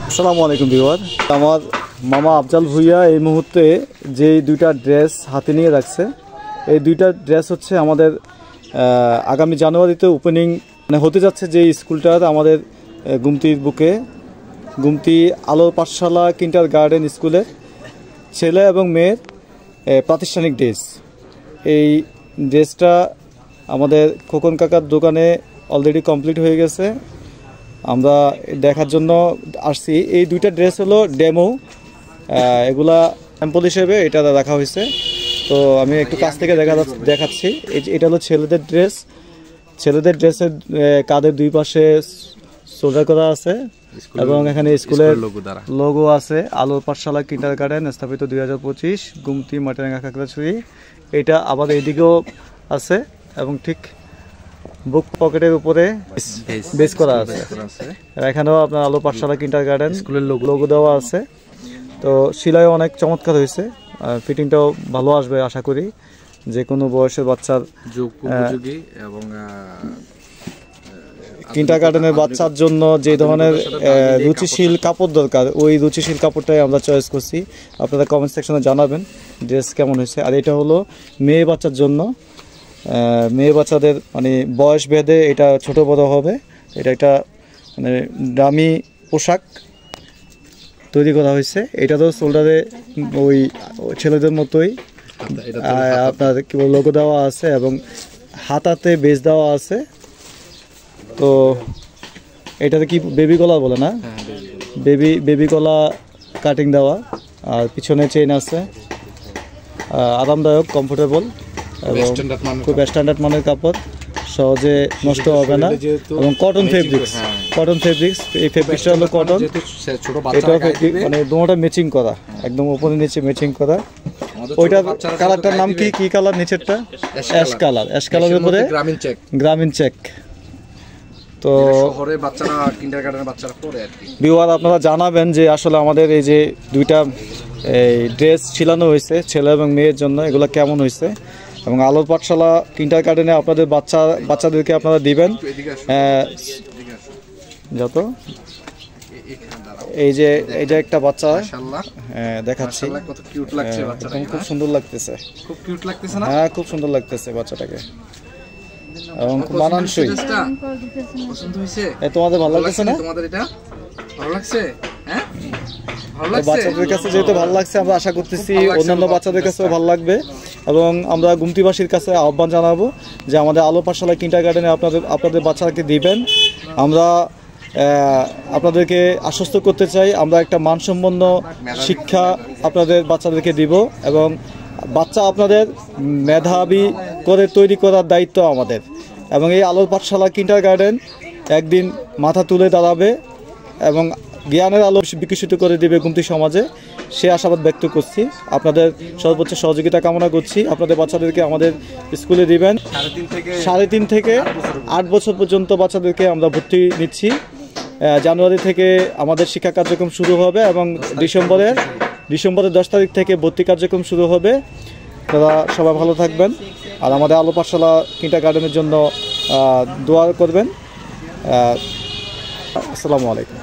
আসসালামু আলাইকুম ভিউয়ার। আমার মামা আফজাল ভুইয়া এই মুহূর্তে যে দুইটা ড্রেস হাতে নিয়ে রাখছে, এই দুইটা ড্রেস হচ্ছে আমাদের আগামী জানুয়ারিতে ওপেনিং হতে যাচ্ছে যে স্কুলটার আমাদের গুমতির বুকে, গুমতি আলো পাঠশালা কিন্ডার গার্ডেন স্কুলের ছেলে এবং মেয়ের প্রাতিষ্ঠানিক ড্রেস। এই ড্রেসটা আমাদের খোকন কাকার দোকানে অলরেডি কমপ্লিট হয়ে গেছে, আমরা দেখার জন্য আসছি। এই দুইটা ড্রেস হলো ডেমো, এগুলা স্যাম্পল হিসেবে এটা রাখা হয়েছে। তো আমি একটু কাছ থেকে দেখাচ্ছি। এটা হলো ছেলেদের ড্রেস। ছেলেদের ড্রেসের কাঁধের দুই পাশে সোল্ডার করা আছে এবং এখানে স্কুলের লোগো আছে, আলো পাঠশালা কিন্ডার গার্ডেন স্থাপিত 2025 গুমতি মাটিরাঙ্গা খাগড়াছড়ি। এটা আবার এইদিকেও আছে এবং ঠিক বুক পকেটের উপরে বেস করা আছে। এখানেও আপনার আলো পাঠশালা কিন্ডার গার্ডেন স্কুলের লোগো দেওয়া আছে। তো সেলাইও অনেক চমৎকার হয়েছে, ফিটিংটাও ভালো আসবে আশা করি। যে কোনো বয়সের বাচ্চার এবং কিন্ডার গার্ডেনের বাচ্চার জন্য যে ধরনের রুচিশীল কাপড় দরকার, ওই রুচিশীল কাপড়টাই আমরা চয়েস করছি। আপনারা কমেন্ট সেকশনে জানাবেন ড্রেস কেমন হয়েছে। আর এটা হলো মেয়ে বাচ্চার জন্য, মেয়ে বাচ্চাদের মানে বয়স ভেদে এটা ছোট বড় হবে। এটা একটা মানে দামি পোশাক তৈরি করা হয়েছে। এটা তো শোল্ডারে ওই ছেলেদের মতোই আপনার কি লোগো দেওয়া আছে এবং হাতাতে বেস দেওয়া আছে। তো এটাতে কি বেবি গলা বলে না, বেবি গলা কাটিং দেওয়া, আর পিছনে চেইন আছে। আরামদায়ক, কমফোর্টেবল এবং খুব স্ট্যান্ডার্ড মানের কাপড়, সহজে নষ্ট হবে না। এবং কটন ফেব্রিক্স, এই ফেব্রিক্সটা হলো কটন। এটা মানে দুটোটা ম্যাচিং করা, একদম উপরে নিচে ম্যাচিং করা। ওইটার কালারটার নাম কি কালার? নিচেরটা অ্যাশ কালার, অ্যাশ কালারের উপরে গ্রামীণ চেক। তো ভিউয়ার আপনারা জানাবেন যে আসলে আমাদের এই যে দুইটা এই ড্রেস ছিলানো হয়েছে ছেলে এবং মেয়ের জন্য, এগুলো কেমন হয়েছে। এবং আলোর পাঠশালা কিন্ডার গার্ডেনে আপনাদের বাচ্চাদেরকে আপনারা দিবেন। যত এই যে একটা বাচ্চা দেখাচ্ছি, খুব সুন্দর লাগতেছে, হ্যাঁ খুব সুন্দর লাগতেছে বাচ্চাটাকে এবং খুব মানানসই। তোমাদের ভালো লাগতেছে না? বাচ্চাদের কাছে যেহেতু ভালো লাগছে, আমরা আশা করতেছি অন্যান্য বাচ্চাদের কাছেও ভালো লাগবে। এবং আমরা গুমতিবাসীর কাছে আহ্বান জানাবো যে আমাদের আলো পাঠশালা কিন্ডার গার্ডেনে আপনাদের বাচ্চাকে দিবেন। আমরা আপনাদেরকে আশ্বস্ত করতে চাই, আমরা একটা মানসম্পন্ন শিক্ষা আপনাদের বাচ্চাদেরকে দিব এবং বাচ্চা আপনাদের মেধাবী করে তৈরি করার দায়িত্ব আমাদের। এবং এই আলোর পাঠশালা কিন্ডার গার্ডেন একদিন মাথা তুলে দাঁড়াবে এবং জ্ঞানের আলো বিকশিত করে দেবে গুমতি সমাজে, সে আশাবাদ ব্যক্ত করছি। আপনাদের সর্বোচ্চ সহযোগিতা কামনা করছি। আপনাদের বাচ্চাদেরকে আমাদের স্কুলে দিবেন। 3.5 থেকে 8 বছর পর্যন্ত বাচ্চাদেরকে আমরা ভর্তি নিচ্ছি। জানুয়ারি থেকে আমাদের শিক্ষা কার্যক্রম শুরু হবে এবং ডিসেম্বরের 10 তারিখ থেকে ভর্তি কার্যক্রম শুরু হবে। তারা সবাই ভালো থাকবেন আর আমাদের আলো পাঠশালা কিন্ডার গার্ডেনের জন্য দোয়া করবেন। আসসালামু আলাইকুম।